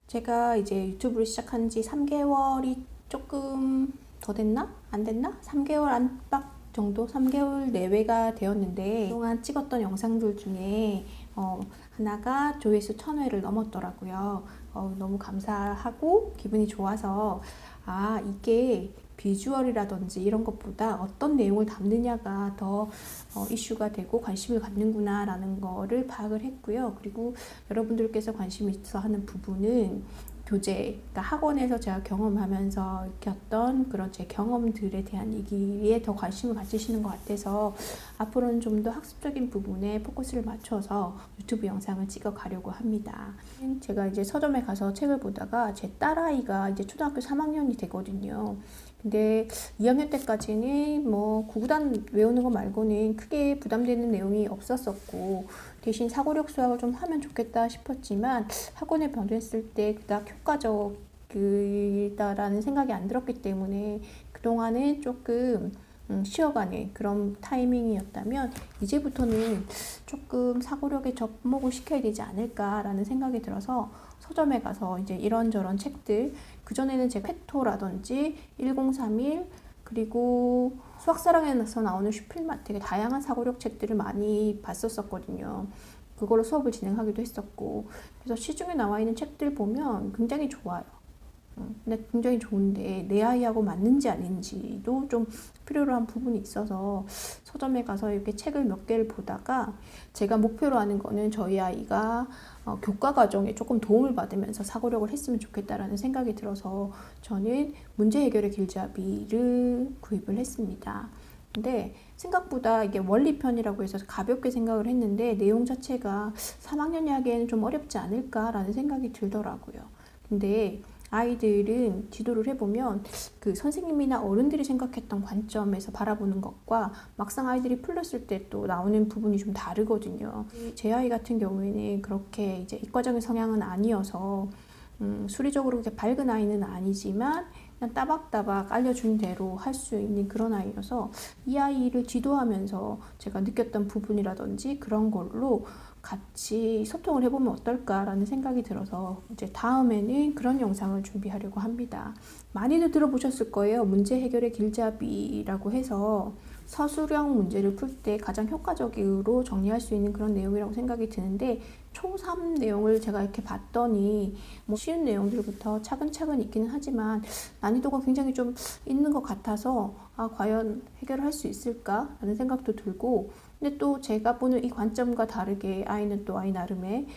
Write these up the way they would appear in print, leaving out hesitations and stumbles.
제가 이제 유튜브를 시작한 지 3개월이 조금 더 됐나? 안 됐나? 3개월 안팎 정도? 3개월 내외가 되었는데 그동안 찍었던 영상들 중에 하나가 조회수 1000회를 넘었더라고요. 너무 감사하고 기분이 좋아서 이게 비주얼이라든지 이런 것보다 어떤 내용을 담느냐가 더 이슈가 되고 관심을 갖는구나 라는 거를 파악을 했고요. 그리고 여러분들께서 관심이 있어 하는 부분은 교재, 그러니까 학원에서 제가 경험하면서 겪었던 그런 제 경험들에 대한 얘기에 더 관심을 가지시는 것 같아서 앞으로는 좀 더 학습적인 부분에 포커스를 맞춰서 유튜브 영상을 찍어 가려고 합니다. 제가 이제 서점에 가서 책을 보다가 제 딸아이가 이제 초등학교 3학년이 되거든요. 근데 2학년 때까지는 뭐 구구단 외우는 거 말고는 크게 부담되는 내용이 없었었고 대신 사고력 수학을 좀 하면 좋겠다 싶었지만 학원에 보냈을 때 그닥 효과적이다라는 생각이 안 들었기 때문에 그동안은 조금 쉬어가는 그런 타이밍이었다면 이제부터는 조금 사고력에 접목을 시켜야 되지 않을까라는 생각이 들어서 서점에 가서 이제 이런저런 책들, 그전에는 제가 페토라든지 1031 그리고 수학사랑에서 나오는 슈필맛 되게 다양한 사고력 책들을 많이 봤었거든요. 그걸로 수업을 진행하기도 했었고 그래서 시중에 나와 있는 책들 보면 굉장히 좋아요. 근데 굉장히 좋은데 내 아이하고 맞는지 아닌지도 좀 필요로 한 부분이 있어서 서점에 가서 이렇게 책을 몇 개를 보다가 제가 목표로 하는 거는 저희 아이가 교과 과정에 조금 도움을 받으면서 사고력을 했으면 좋겠다라는 생각이 들어서 저는 문제 해결의 길잡이를 구입을 했습니다. 근데 생각보다 이게 원리편이라고 해서 가볍게 생각을 했는데 내용 자체가 3학년이 하기에는 좀 어렵지 않을까라는 생각이 들더라고요. 근데 아이들은 지도를 해보면 그 선생님이나 어른들이 생각했던 관점에서 바라보는 것과 막상 아이들이 풀렸을 때 또 나오는 부분이 좀 다르거든요. 제 아이 같은 경우에는 그렇게 이제 이과적인 성향은 아니어서 수리적으로 그렇게 밝은 아이는 아니지만 그냥 따박따박 알려준 대로 할 수 있는 그런 아이여서 이 아이를 지도하면서 제가 느꼈던 부분이라든지 그런 걸로 같이 소통을 해보면 어떨까라는 생각이 들어서 이제 다음에는 그런 영상을 준비하려고 합니다. 많이들 들어보셨을 거예요. 문제 해결의 길잡이라고 해서 서술형 문제를 풀 때 가장 효과적으로 정리할 수 있는 그런 내용이라고 생각이 드는데 초3 내용을 제가 이렇게 봤더니 뭐 쉬운 내용들부터 차근차근 있기는 하지만 난이도가 굉장히 좀 있는 것 같아서 과연 해결할 수 있을까라는 생각도 들고 근데 또 제가 보는 이 관점과 다르게 아이는 또 아이 나름의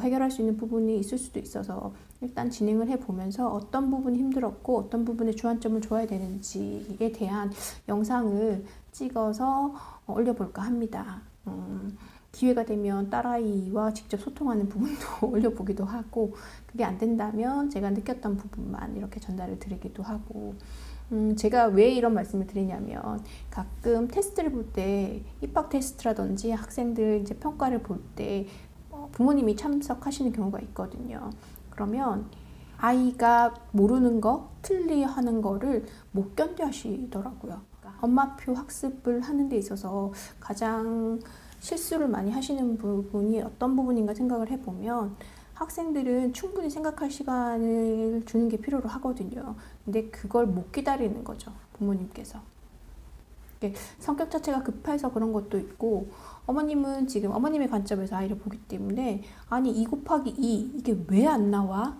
해결할 수 있는 부분이 있을 수도 있어서 일단 진행을 해보면서 어떤 부분이 힘들었고 어떤 부분에 주안점을 줘야 되는지에 대한 영상을 찍어서 올려볼까 합니다. 기회가 되면 딸아이와 직접 소통하는 부분도 올려보기도 하고 그게 안 된다면 제가 느꼈던 부분만 이렇게 전달을 드리기도 하고 제가 왜 이런 말씀을 드리냐면 가끔 테스트를 볼 때 입학 테스트라든지 학생들 이제 평가를 볼 때 부모님이 참석하시는 경우가 있거든요. 그러면 아이가 모르는 거, 틀리하는 거를 못 견뎌 하시더라고요. 엄마표 학습을 하는 데 있어서 가장 실수를 많이 하시는 부분이 어떤 부분인가 생각을 해보면 학생들은 충분히 생각할 시간을 주는 게 필요로 하거든요. 근데 그걸 못 기다리는 거죠. 부모님께서. 성격 자체가 급해서 그런 것도 있고 어머님은 지금 어머님의 관점에서 아이를 보기 때문에 아니 2 곱하기 2 이게 왜 안 나와?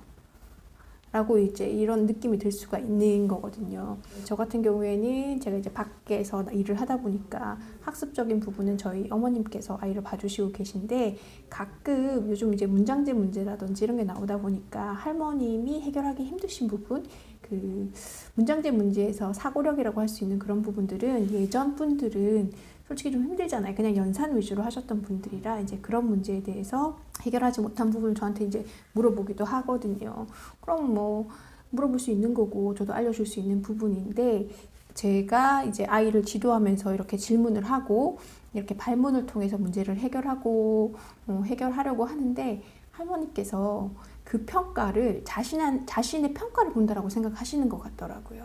라고 이제 이런 느낌이 들 수가 있는 거거든요. 저 같은 경우에는 제가 이제 밖에서 일을 하다 보니까 학습적인 부분은 저희 어머님께서 아이를 봐주시고 계신데 가끔 요즘 이제 문장제 문제라든지 이런 게 나오다 보니까 할머님이 해결하기 힘드신 부분 그 문장제 문제에서 사고력이라고 할 수 있는 그런 부분들은 예전 분들은 솔직히 좀 힘들잖아요. 그냥 연산 위주로 하셨던 분들이라 이제 그런 문제에 대해서 해결하지 못한 부분을 저한테 이제 물어보기도 하거든요. 그럼 뭐 물어볼 수 있는 거고 저도 알려줄 수 있는 부분인데 제가 이제 아이를 지도하면서 이렇게 질문을 하고 이렇게 발문을 통해서 문제를 해결하려고 하는데 할머니께서 그 평가를 자신의 평가를 본다라고 생각하시는 것 같더라고요.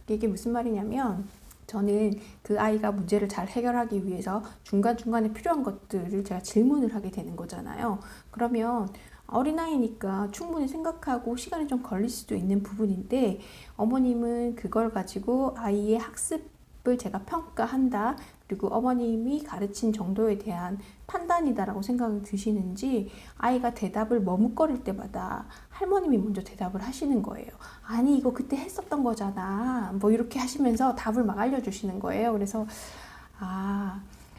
이게 무슨 말이냐면 저는 그 아이가 문제를 잘 해결하기 위해서 중간중간에 필요한 것들을 제가 질문을 하게 되는 거잖아요. 그러면 어린아이니까 충분히 생각하고 시간이 좀 걸릴 수도 있는 부분인데 어머님은 그걸 가지고 아이의 학습을 제가 평가한다. 그리고 어머님이 가르친 정도에 대한 판단이다라고 생각이 드시는지 아이가 대답을 머뭇거릴 때마다 할머님이 먼저 대답을 하시는 거예요. 아니 이거 그때 했었던 거잖아. 뭐 이렇게 하시면서 답을 막 알려주시는 거예요. 그래서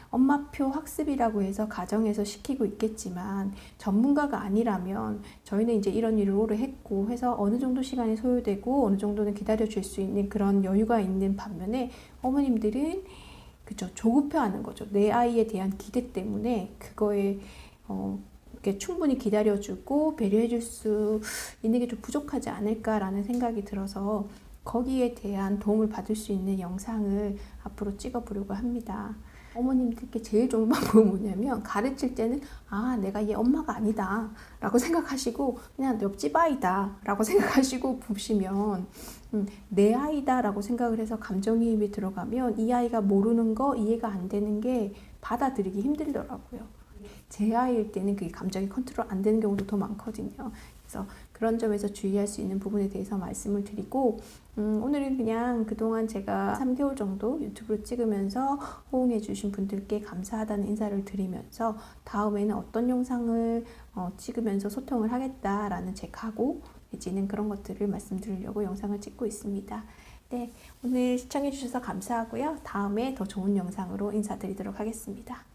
엄마표 학습이라고 해서 가정에서 시키고 있겠지만 전문가가 아니라면 저희는 이제 이런 일을 오래 했고 해서 어느 정도 시간이 소요되고 어느 정도는 기다려줄 수 있는 그런 여유가 있는 반면에 어머님들은 그죠, 조급해하는 거죠. 내 아이에 대한 기대 때문에 그거에 이렇게 충분히 기다려주고 배려해줄 수 있는 게 좀 부족하지 않을까라는 생각이 들어서 거기에 대한 도움을 받을 수 있는 영상을 앞으로 찍어보려고 합니다. 어머님들께 제일 좋은 방법은 뭐냐면 가르칠 때는 내가 얘 엄마가 아니다 라고 생각하시고 그냥 옆집 아이다 라고 생각하시고 보시면 내 아이다 라고 생각을 해서 감정이입이 들어가면 이 아이가 모르는 거 이해가 안 되는 게 받아들이기 힘들더라고요. 제 아이일 때는 그게 감정이 컨트롤 안 되는 경우도 더 많거든요. 그래서 그런 점에서 주의할 수 있는 부분에 대해서 말씀을 드리고 오늘은 그냥 그동안 제가 3개월 정도 유튜브를 찍으면서 호응해 주신 분들께 감사하다는 인사를 드리면서 다음에는 어떤 영상을 찍으면서 소통을 하겠다라는 제 각오 내지는 그런 것들을 말씀드리려고 영상을 찍고 있습니다. 네, 오늘 시청해 주셔서 감사하고요. 다음에 더 좋은 영상으로 인사드리도록 하겠습니다.